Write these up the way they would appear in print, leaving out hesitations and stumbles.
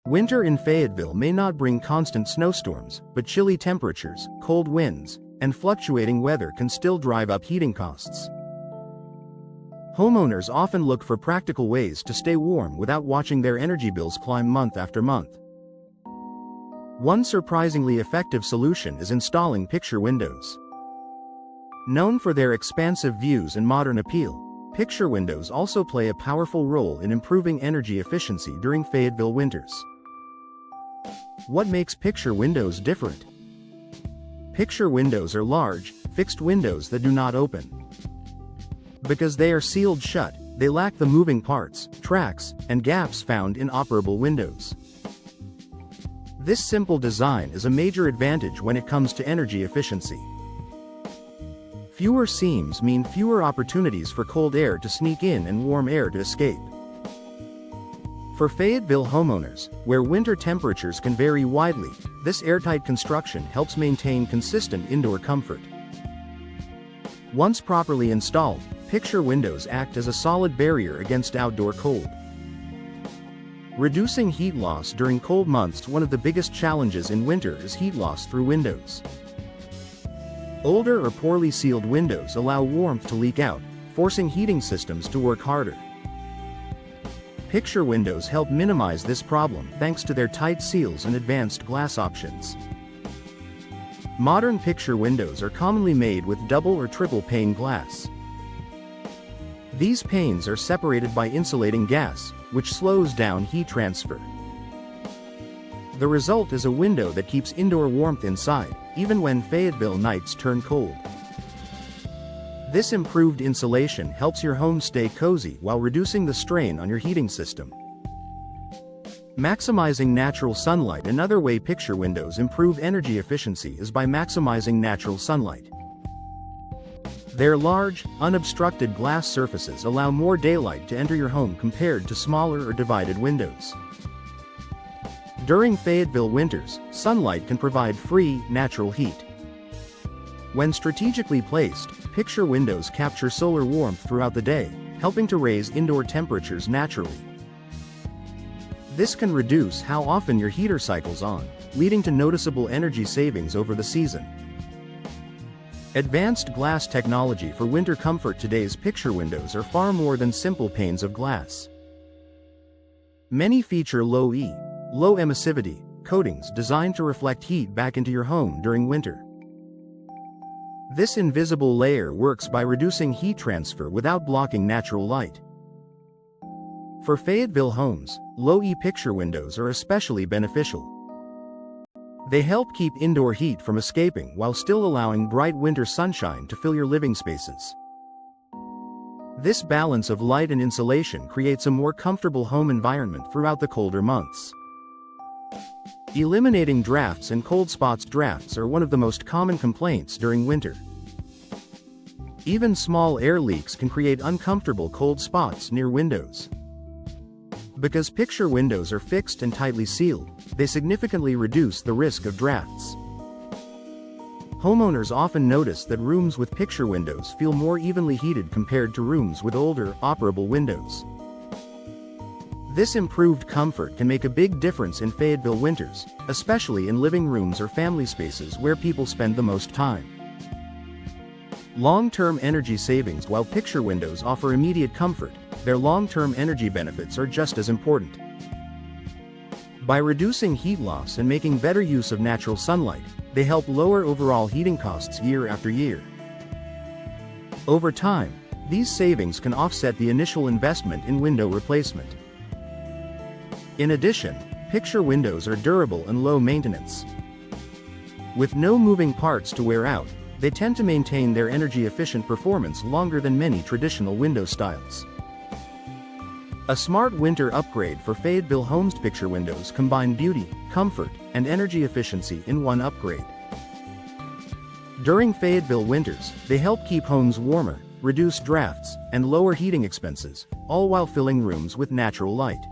Winter in Fayetteville may not bring constant snowstorms, but chilly temperatures, cold winds, and fluctuating weather can still drive up heating costs. Homeowners often look for practical ways to stay warm without watching their energy bills climb month after month. One surprisingly effective solution is installing picture windows. Known for their expansive views and modern appeal, picture windows also play a powerful role in improving energy efficiency during Fayetteville winters. What makes picture windows different? Picture windows are large, fixed windows that do not open. Because they are sealed shut, they lack the moving parts, tracks, and gaps found in operable windows. This simple design is a major advantage when it comes to energy efficiency. Fewer seams mean fewer opportunities for cold air to sneak in and warm air to escape. For Fayetteville homeowners, where winter temperatures can vary widely, this airtight construction helps maintain consistent indoor comfort. Once properly installed, picture windows act as a solid barrier against outdoor cold. Reducing heat loss during cold months. One of the biggest challenges in winter is heat loss through windows. Older or poorly sealed windows allow warmth to leak out, forcing heating systems to work harder. Picture windows help minimize this problem thanks to their tight seals and advanced glass options. Modern picture windows are commonly made with double or triple pane glass. These panes are separated by insulating gas, which slows down heat transfer. The result is a window that keeps indoor warmth inside, even when Fayetteville nights turn cold. This improved insulation helps your home stay cozy while reducing the strain on your heating system. Maximizing natural sunlight. Another way picture windows improve energy efficiency is by maximizing natural sunlight. Their large, unobstructed glass surfaces allow more daylight to enter your home compared to smaller or divided windows. During Fayetteville winters, sunlight can provide free, natural heat. When strategically placed, picture windows capture solar warmth throughout the day, helping to raise indoor temperatures naturally. This can reduce how often your heater cycles on, leading to noticeable energy savings over the season. Advanced glass technology for winter comfort. Today's picture windows are far more than simple panes of glass. Many feature low emissivity coatings designed to reflect heat back into your home during winter. This invisible layer works by reducing heat transfer without blocking natural light. For Fayetteville homes, low-E picture windows are especially beneficial. They help keep indoor heat from escaping while still allowing bright winter sunshine to fill your living spaces. This balance of light and insulation creates a more comfortable home environment throughout the colder months. Eliminating drafts and cold spots. Drafts are one of the most common complaints during winter. Even small air leaks can create uncomfortable cold spots near windows. Because picture windows are fixed and tightly sealed, they significantly reduce the risk of drafts. Homeowners often notice that rooms with picture windows feel more evenly heated compared to rooms with older, operable windows. This improved comfort can make a big difference in Fayetteville winters, especially in living rooms or family spaces where people spend the most time. Long-term energy savings. While picture windows offer immediate comfort, their long-term energy benefits are just as important. By reducing heat loss and making better use of natural sunlight, they help lower overall heating costs year after year. Over time, these savings can offset the initial investment in window replacement. In addition, picture windows are durable and low maintenance. With no moving parts to wear out, they tend to maintain their energy-efficient performance longer than many traditional window styles. A smart winter upgrade for Fayetteville homes. Picture windows combine beauty, comfort, and energy efficiency in one upgrade. During Fayetteville winters, they help keep homes warmer, reduce drafts, and lower heating expenses, all while filling rooms with natural light.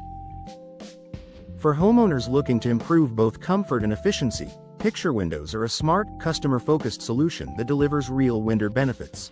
For homeowners looking to improve both comfort and efficiency, picture windows are a smart, customer-focused solution that delivers real winter benefits.